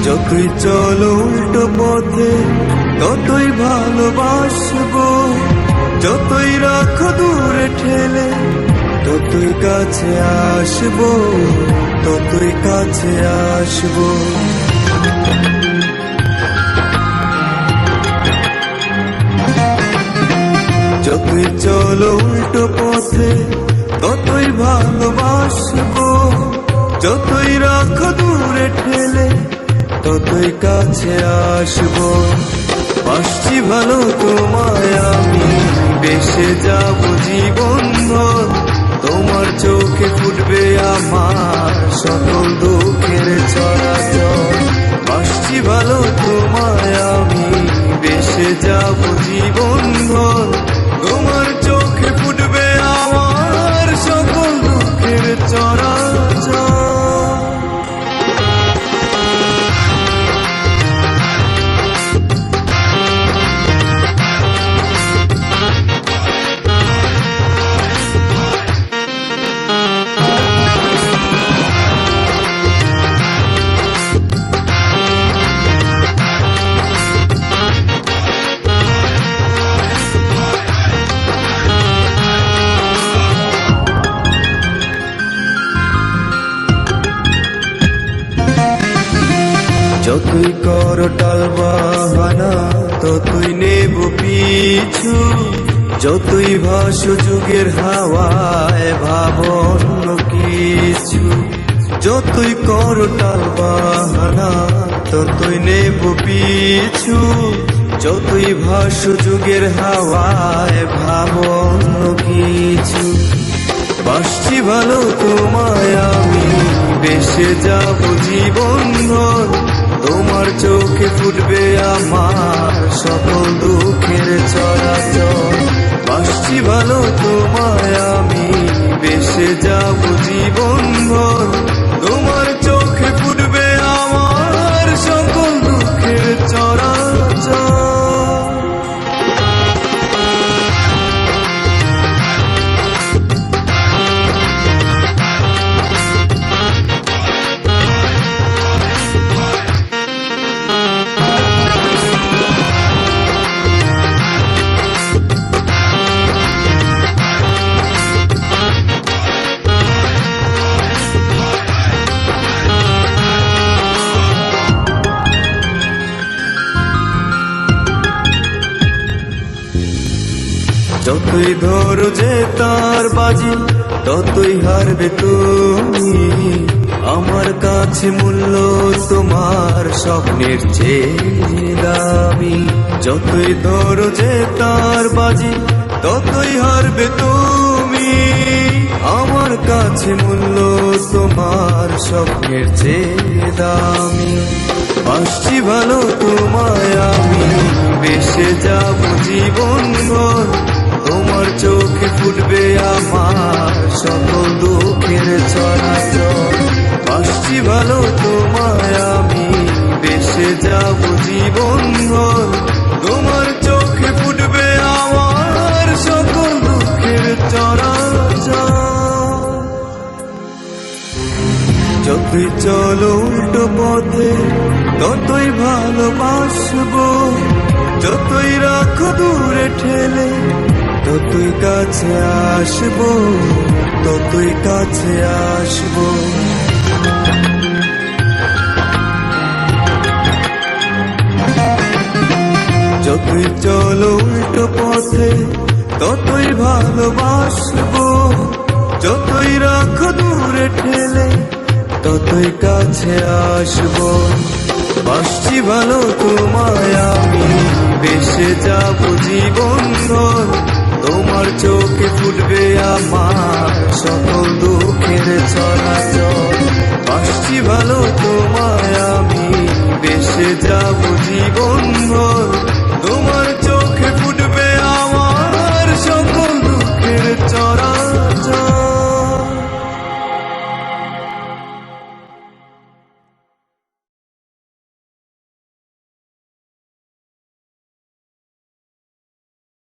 যতই চলো উল্টো পথে ততই ভালোবাসবো, যতই রাখো দূরে ঠেলে ততই কাছে আসবো, ততই কাছে আসবো। যতই চলো উল্টো পথে ততই ভালোবাসবো, যতই রাখো দূরে ঠেলে ততই কাছে আসবো। বাসছি ভালো তোমায় আমি, বেসে যাবো জীবন ভর, তোমার চোখে ফুটবে আমার সকল দুঃখের চলাচল। বাসছি ভালো তোমায় আমি, বেসে যাবো জীবন ভর, তোমার চোখে ফুটবে আমার সকল দুঃখের চলাচল। যতই করো টাল বাহানা ততই নেব পিছু, যতই ভাসো যুগের হাওয়ায় ভাবো অন্য কিছু। যতই করো টাল বাহানা ততই নেব পিছু, যতই ভাসো যুগের হাওয়ায় ভাবো অন্য কিছু। বাসছি ভালো তোমায় আমি, বেসে যাবো জীবন ভর, তোমার চোখে ফুটবে আমার সকল দুঃখের চলাচল। বাসছি ভালো তোমায় আমি, বেসে যাবো জীবন ভর, তোমার চোখে ফুটবে আমার সকল দুঃখের চলাচল। যতই ধরো যে তার বাজি ততই হারবে তুমি, আমার কাছে মূল্য তোমার স্বপ্নের চেয়ে দামি। যতই ধরো যে তার বাজি ততই হারবে তুমি, আমার কাছে মূল্য তোমার স্বপ্নের চেয়ে দামি। বাসছি ভালো তোমায় আমি, বেসে যাবো জীবন ভর, তোমার চোখে ফুটবে আমার সকল দুঃখের চলাচল। বাসছি ভালো তোমায় আমি, বেসে যাবো জীবন ভর, তোমার চোখে ফুটবে আমার সকল দুঃখের চলাচল। যতই চলো উল্টো পথে ততই ভালোবাসবো, যতই রাখো দূরে ঠেলে ততই কাছে আসবো, ততই কাছে আসবো। যতই চলো উল্টো পথে ততই ভালোবাসবো, যতই রাখো দূরে ঠেলে ততই কাছে আসবো। বাসছি ভালো তোমায় আমি, বেসে যাবো জীবন ভর, তোমার চোখে ফুটবে আমার সকল দুঃখের চলাচল। বাসছি ভালো তোমায় আমি, বেসে যাবো জীবন ভর,